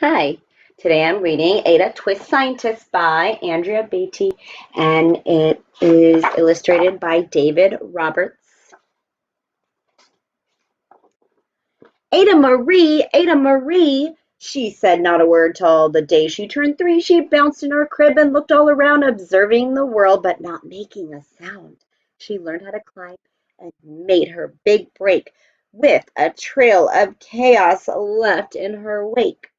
Hi, today I'm reading Ada Twist Scientist by Andrea Beatty, and it is illustrated by David Roberts. Ada Marie, she said not a word till the day she turned 3. She bounced in her crib and looked all around, observing the world, but not making a sound. She learned how to climb and made her big break with a trail of chaos left in her wake.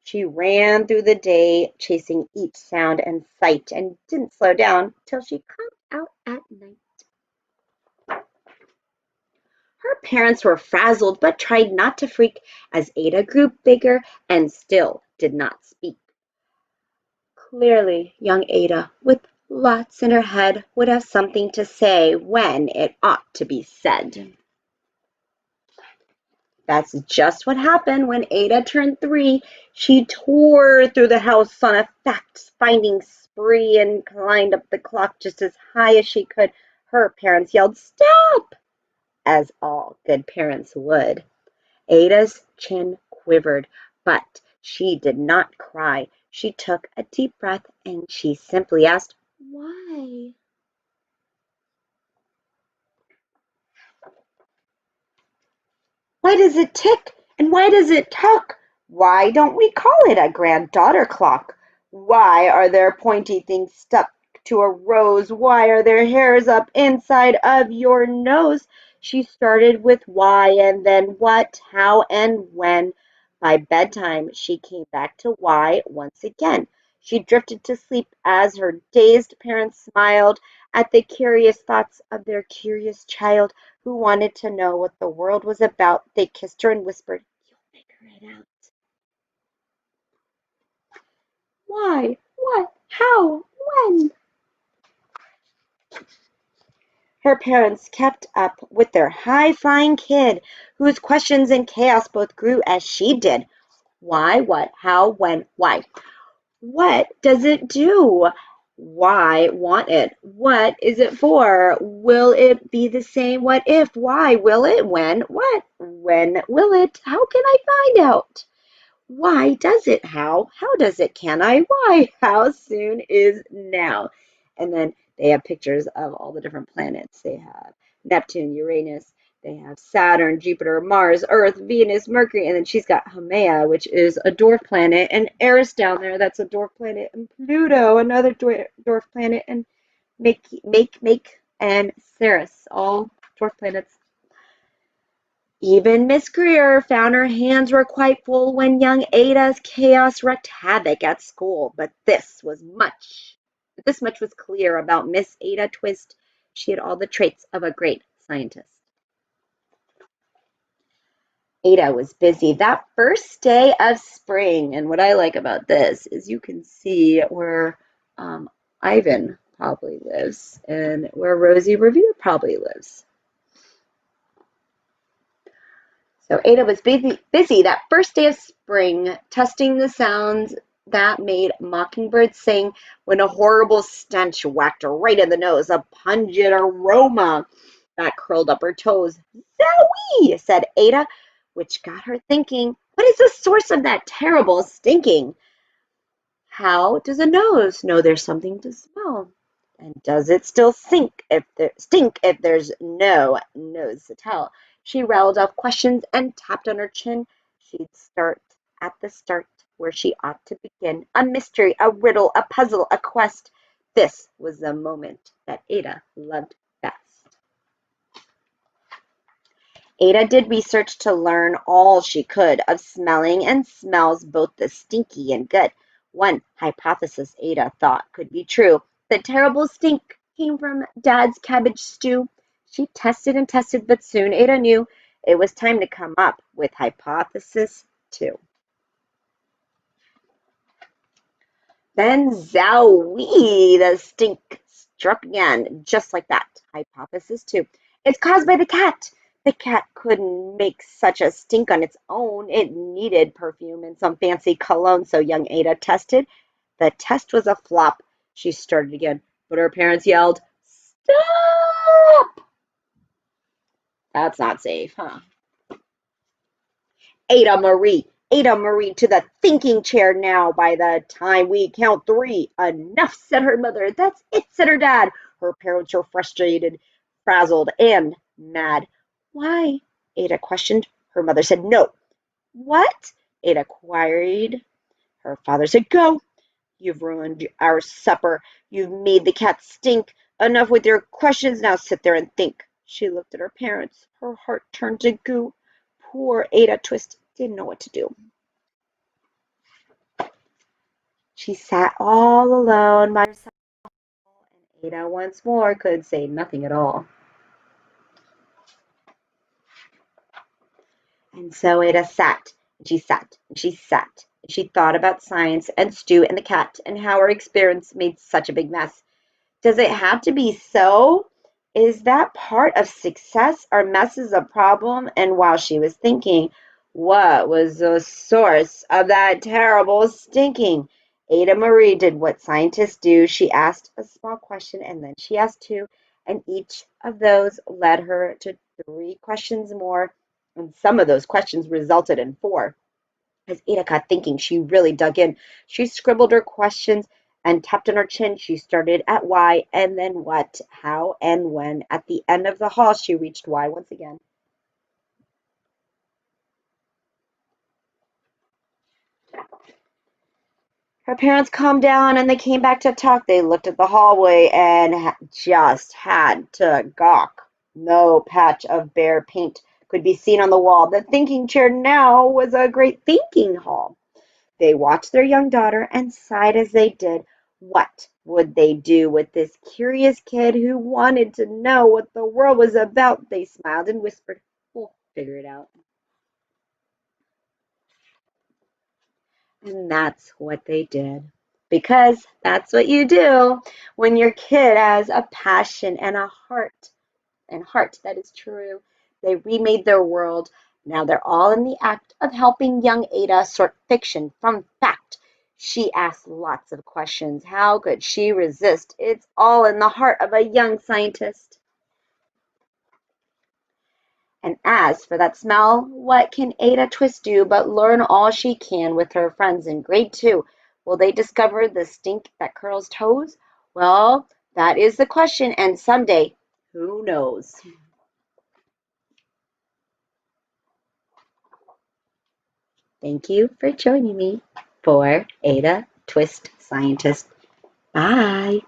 She ran through the day, chasing each sound and sight, and didn't slow down till she camped out at night. Her parents were frazzled but tried not to freak as Ada grew bigger and still did not speak. Clearly, young Ada, with lots in her head, would have something to say when it ought to be said. That's just what happened when Ada turned 3. She tore through the house on a fact-finding spree and climbed up the clock just as high as she could. Her parents yelled, "Stop!" as all good parents would. Ada's chin quivered, but she did not cry. She took a deep breath and she simply asked, "Why?" Why does it tick? And why does it talk? Why don't we call it a granddaughter clock? Why are there pointy things stuck to a rose? Why are there hairs up inside of your nose? She started with why and then what, how, and when. By bedtime, she came back to why once again. She drifted to sleep as her dazed parents smiled at the curious thoughts of their curious child who wanted to know what the world was about. They kissed her and whispered, "You'll figure it out." Why? What? How? When? Her parents kept up with their high-flying kid, whose questions and chaos both grew as she did. Why? What? How? When? Why? What does it do? Why want it? What is it for? Will it be the same? What if? Why? Will it? When? What? When will it? How can I find out? Why does it? How? How does it? Can I? Why? How soon is now? And then they have pictures of all the different planets. They have Neptune, Uranus, they have Saturn, Jupiter, Mars, Earth, Venus, Mercury, and then she's got Haumea, which is a dwarf planet, and Eris down there, that's a dwarf planet, and Pluto, another dwarf planet, and Make, and Ceres, all dwarf planets. Even Miss Greer found her hands were quite full when young Ada's chaos wreaked havoc at school. But this much was clear about Miss Ada Twist. She had all the traits of a great scientist. Ada was busy that first day of spring, and what I like about this is you can see where Ivan probably lives and where Rosie Revere probably lives. So Ada was busy that first day of spring, testing the sounds that made mockingbirds sing when a horrible stench whacked her right in the nose, a pungent aroma that curled up her toes. "Zowie!" said Ada, which got her thinking, what is the source of that terrible stinking? How does a nose know there's something to smell? And does it still stink if there's no nose to tell? She rattled off questions and tapped on her chin. She'd start at the start where she ought to begin. A mystery, a riddle, a puzzle, a quest. This was the moment that Ada loved best. Ada did research to learn all she could of smelling and smells, both the stinky and good. One hypothesis Ada thought could be true. The terrible stink came from Dad's cabbage stew. She tested and tested, but soon Ada knew it was time to come up with hypothesis 2. Then zowie, the stink struck again, just like that. Hypothesis 2. It's caused by the cat. The cat couldn't make such a stink on its own. It needed perfume and some fancy cologne, so young Ada tested. The test was a flop. She started again, but her parents yelled, "Stop!" That's not safe, huh? "Ada Marie, Ada Marie to the thinking chair now. By the time we count three. Enough, said her mother. That's it, said her dad. Her parents were frustrated, frazzled, and mad. Why? Ada questioned. Her mother said no. What? Ada queried. Her father said go. You've ruined our supper. You've made the cat stink. Enough with your questions. Now sit there and think. She looked at her parents. Her heart turned to goo. Poor Ada Twist didn't know what to do. She sat all alone by herself, and Ada once more could say nothing at all. And so Ada sat, and she sat, and she sat, and she thought about science and Stu and the cat and how her experience made such a big mess. Does it have to be so? Is that part of success? Are messes a problem? And while she was thinking, what was the source of that terrible stinking? Ada Marie did what scientists do. She asked a small question and then she asked two, and each of those led her to three questions more, and some of those questions resulted in four. As Ada got thinking, she really dug in. She scribbled her questions and tapped on her chin. She started at why and then what, how and when. At the end of the hall, she reached why once again. Her parents calmed down and they came back to talk. They looked at the hallway and just had to gawk. No patch of bare paint could be seen on the wall. The thinking chair now was a great thinking hall. They watched their young daughter and sighed as they did. What would they do with this curious kid who wanted to know what the world was about? They smiled and whispered, we'll figure it out. And that's what they did. Because that's what you do when your kid has a passion and a heart. And heart, that is true. They remade their world. Now they're all in the act of helping young Ada sort fiction from fact. She asked lots of questions. How could she resist? It's all in the heart of a young scientist. And as for that smell, what can Ada Twist do but learn all she can with her friends in grade two? Will they discover the stink that curls toes? Well, that is the question, and someday, who knows? Thank you for joining me for Ada Twist Scientist. Bye.